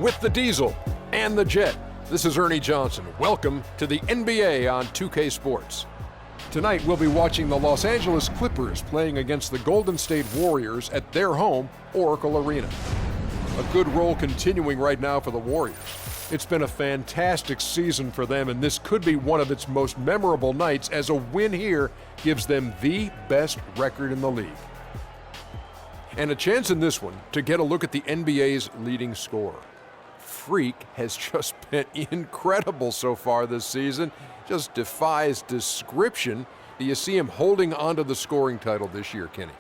with the Diesel and the Jet. This is Ernie Johnson. Welcome to the NBA on 2K Sports. Tonight we'll be watching the Los Angeles Clippers playing against the Golden State Warriors at their home, Oracle Arena. A good roll continuing right now for the Warriors. It's been a fantastic season for them, and this could be one of its most memorable nights, as a win here gives them the best record in the league. And a chance in this one to get a look at the NBA's leading scorer. Freak has just been incredible so far this season. Just defies description. Do you see him holding onto the scoring title this year, Kenny?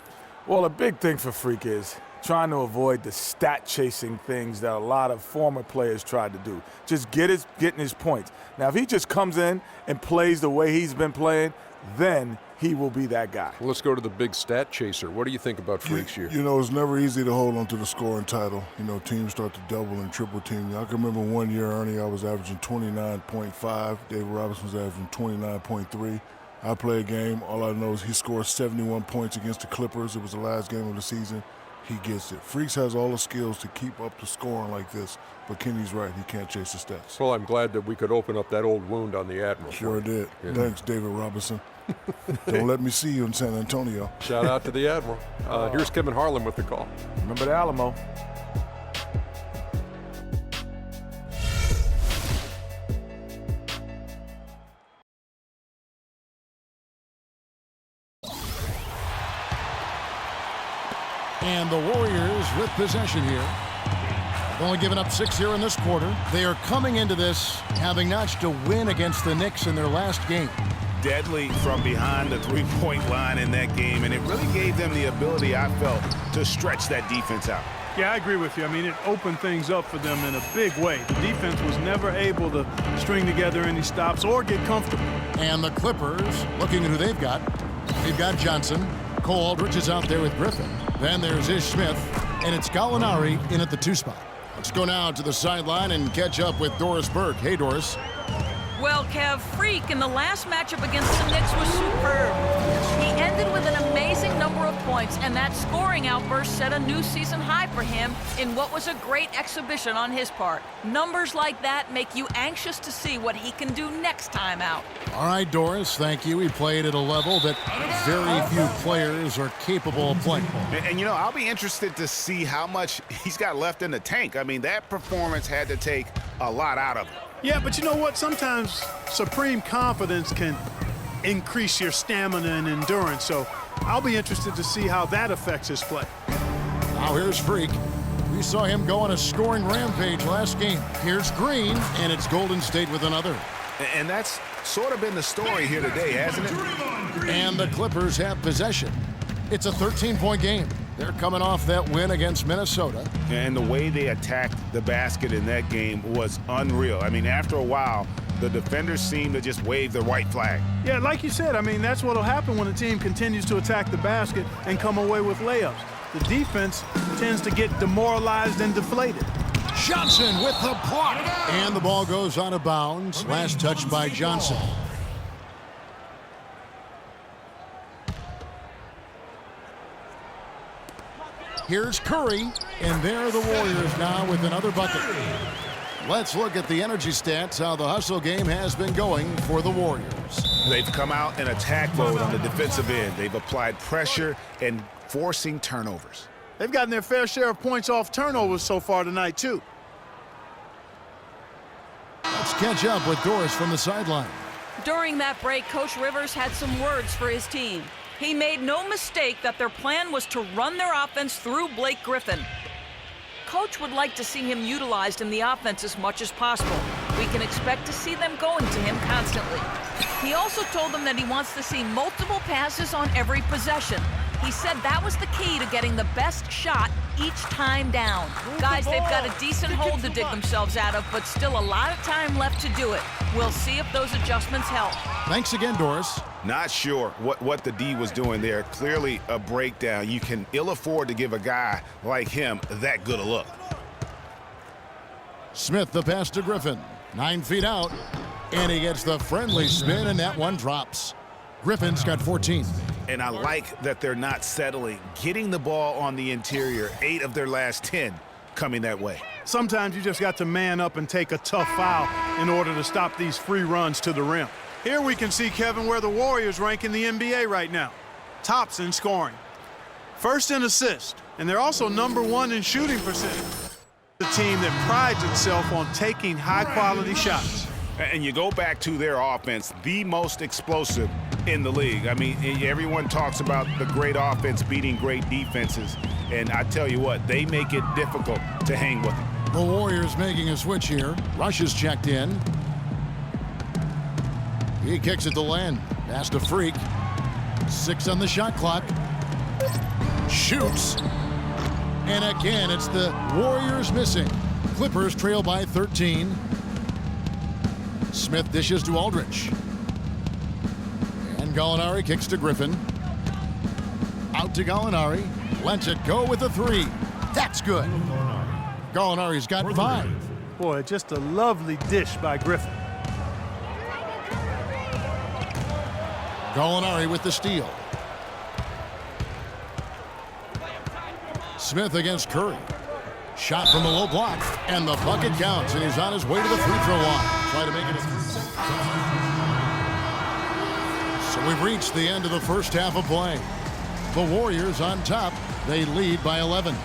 Well, a big thing for Freak is trying to avoid the stat-chasing things that a lot of former players tried to do. Just getting his points. Now, if he just comes in and plays the way he's been playing, then he will be that guy. Well, let's go to the big stat chaser. What do you think about Freak's year? You know, it's never easy to hold on to the scoring title. You know, teams start to double and triple team. I can remember one year, Ernie, I was averaging 29.5. David Robinson was averaging 29.3. I play a game. All I know is he scored 71 points against the Clippers. It was the last game of the season. He gets it. Freaks has all the skills to keep up the scoring like this, but Kenny's right. He can't chase the stats. Well, I'm glad that we could open up that old wound on the Admiral. Sure did. Yeah. Thanks, David Robinson. Don't let me see you in San Antonio. Shout out to the Admiral. Here's Kevin Harlan with the call. Remember the Alamo. And the Warriors with possession here. They've only given up 6 here in this quarter. They are coming into this having notched a win against the Knicks in their last game. Deadly from behind the three-point line in that game, and it really gave them the ability, I felt, to stretch that defense out. Yeah, I agree with you. I mean, it opened things up for them in a big way. The defense was never able to string together any stops or get comfortable. And the Clippers, looking at who they've got. They've got Johnson. Cole Aldrich is out there with Griffin. Then there's Ish Smith, and it's Gallinari in at the 2 spot. Let's go now to the sideline and catch up with Doris Burke. Hey, Doris. Well, Kev, Freak in the last matchup against the Knicks was superb. He ended with an amazing number of points, and that scoring outburst set a new season high for him in what was a great exhibition on his part. Numbers like that make you anxious to see what he can do next time out. All right, Doris, thank you. He played at a level that very few players are capable of playing. And you know, I'll be interested to see how much he's got left in the tank. I mean, that performance had to take a lot out of him. Yeah, but you know what? Sometimes supreme confidence can increase your stamina and endurance. So I'll be interested to see how that affects his play. Now here's Freak. We saw him go on a scoring rampage last game. Here's Green, and it's Golden State with another. And that's sort of been the story here today, hasn't it? And the Clippers have possession. It's a 13-point game. They're coming off that win against Minnesota. And the way they attacked the basket in that game was unreal. I mean, after a while, the defenders seemed to just wave the white flag. Yeah, like you said, I mean, that's what will happen when a team continues to attack the basket and come away with layups. The defense tends to get demoralized and deflated. Johnson with the block. And the ball goes out of bounds. Last touch by Johnson. Here's Curry, and there are the Warriors now with another bucket. Let's look at the energy stats, how the hustle game has been going for the Warriors. They've come out in attack mode on the defensive end. They've applied pressure and forcing turnovers. They've gotten their fair share of points off turnovers so far tonight, too. Let's catch up with Doris from the sideline. During that break, Coach Rivers had some words for his team. He made no mistake that their plan was to run their offense through Blake Griffin. Coach would like to see him utilized in the offense as much as possible. We can expect to see them going to him constantly. He also told them that he wants to see multiple passes on every possession. He said that was the key to getting the best shot each time down. Guys, they've got a decent hole to dig themselves out of, but still a lot of time left to do it. We'll see if those adjustments help. Thanks again, Doris. Not sure what the D was doing there. Clearly a breakdown. You can ill afford to give a guy like him that good a look. Smith, the pass to Griffin. 9 feet out. And he gets the friendly spin, and that one drops. Griffin's got 14. And I like that they're not settling. Getting the ball on the interior, 8 of their last 10 coming that way. Sometimes you just got to man up and take a tough foul in order to stop these free runs to the rim. Here we can see, Kevin, where the Warriors rank in the NBA right now. Tops in scoring. First in assists, and they're also #1 in shooting percentage. The team that prides itself on taking high-quality shots. And you go back to their offense, the most explosive in the league. I mean, everyone talks about the great offense beating great defenses, and I tell you what, they make it difficult to hang with them. The Warriors making a switch here. Rush is checked in. He kicks it to Len. Pass to Freak. 6 on the shot clock. Shoots. And again, it's the Warriors missing. Clippers trail by 13. Smith dishes to Aldridge. And Gallinari kicks to Griffin. Out to Gallinari. Lets it go with a 3. That's good. Gallinari's got 5. Boy, just a lovely dish by Griffin. Gallinari with the steal. Smith against Curry. Shot from the low block, and the bucket counts, and he's on his way to the free throw line. Try to make it. So we've reached the end of the first half of play. The Warriors on top. They lead by 11.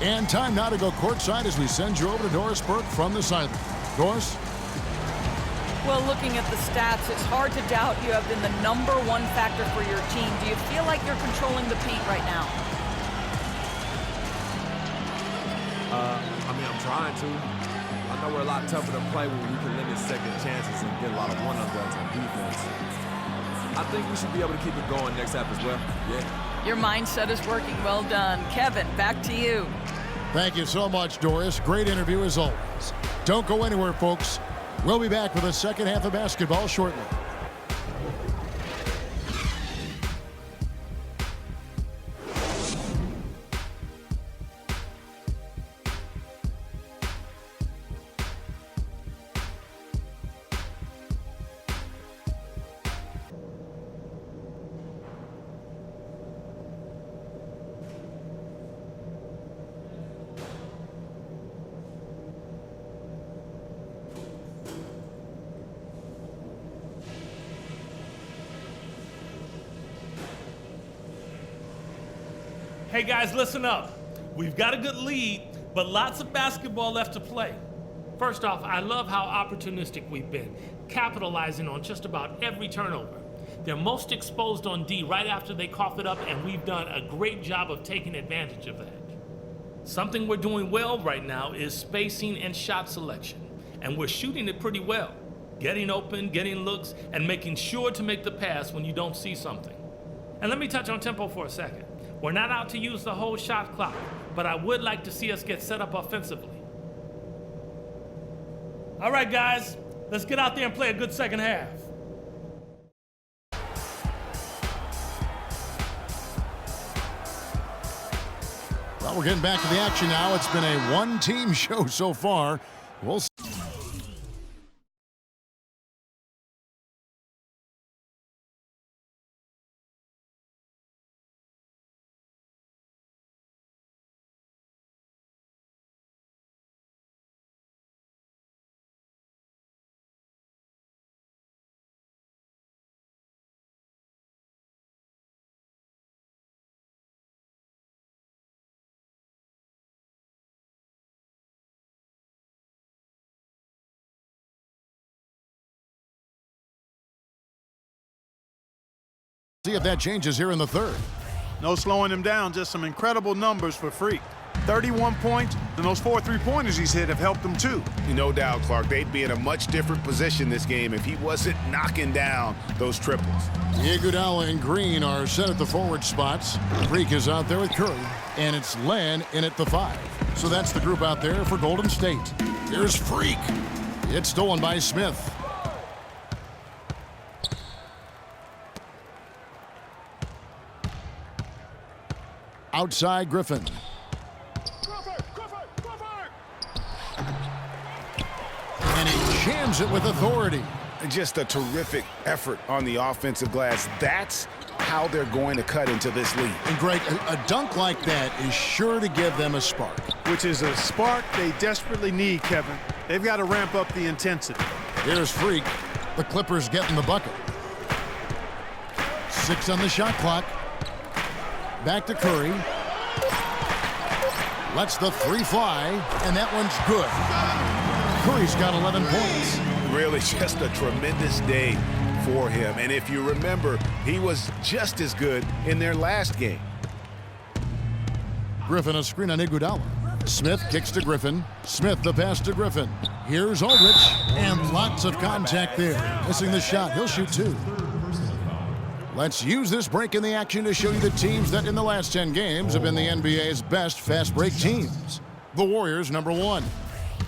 And time now to go courtside as we send you over to Doris Burke from the sideline. Doris? Well, looking at the stats, it's hard to doubt you have been the #1 factor for your team. Do you feel like you're controlling the paint right now? I mean, I'm trying to. I know we're a lot tougher to play when you can limit second chances and get a lot of one-on-ones on defense. I think we should be able to keep it going next half as well. Yeah. Your mindset is working. Well done. Kevin, back to you. Thank you so much, Doris. Great interview as always. Don't go anywhere, folks. We'll be back with the second half of basketball shortly. Hey guys, listen up. We've got a good lead, but lots of basketball left to play. First off, I love how opportunistic we've been, capitalizing on just about every turnover. They're most exposed on D right after they cough it up, and we've done a great job of taking advantage of that. Something we're doing well right now is spacing and shot selection, and we're shooting it pretty well. Getting open, getting looks, and making sure to make the pass when you don't see something. And let me touch on tempo for a second. We're not out to use the whole shot clock, but I would like to see us get set up offensively. All right, guys, let's get out there and play a good second half. Well, we're getting back to the action now. It's been a one-team show so far. We'll see. See if that changes here in the third. No slowing him down, just some incredible numbers for Freak. 31 points, and those 4 3-pointers he's hit have helped him too. No doubt, Clark, they'd be in a much different position this game if he wasn't knocking down those triples. Iguodala and Green are set at the forward spots. Freak is out there with Curry, and it's Len in at the 5. So that's the group out there for Golden State. Here's Freak. It's stolen by Smith. Outside Griffin. And he jams it with authority. Just a terrific effort on the offensive glass. That's how how they're going to cut into this lead. And Greg, a dunk like that is sure to give them a spark. Which is a spark they desperately need, Kevin. They've got to ramp up the intensity. Here's Freak. The Clippers getting the bucket. 6 on the shot clock. Back to Curry. Lets the 3 fly, and that one's good. Curry's got 11 points. Really just a tremendous day for him. And if you remember, he was just as good in their last game. Griffin a screen on Iguodala. Smith kicks to Griffin. Smith the pass to Griffin. Here's Aldridge, and lots of contact there. Missing the shot. He'll shoot 2. Let's use this break in the action to show you the teams that in the last 10 games have been the NBA's best fast break teams. The Warriors, number 1.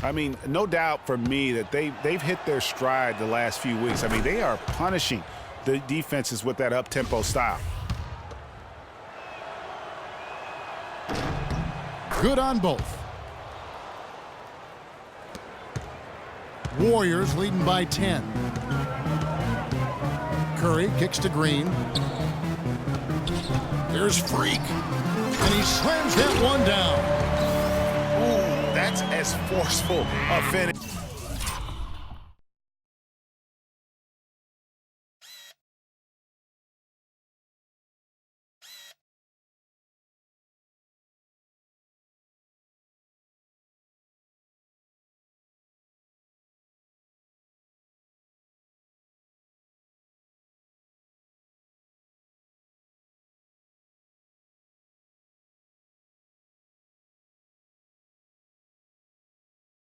I mean, no doubt for me that they've hit their stride the last few weeks. I mean, they are punishing the defenses with that up-tempo style. Good on both. Warriors leading by 10. Curry kicks to Green. Here's Freak. And he slams that one down. Ooh, that's as forceful a finish.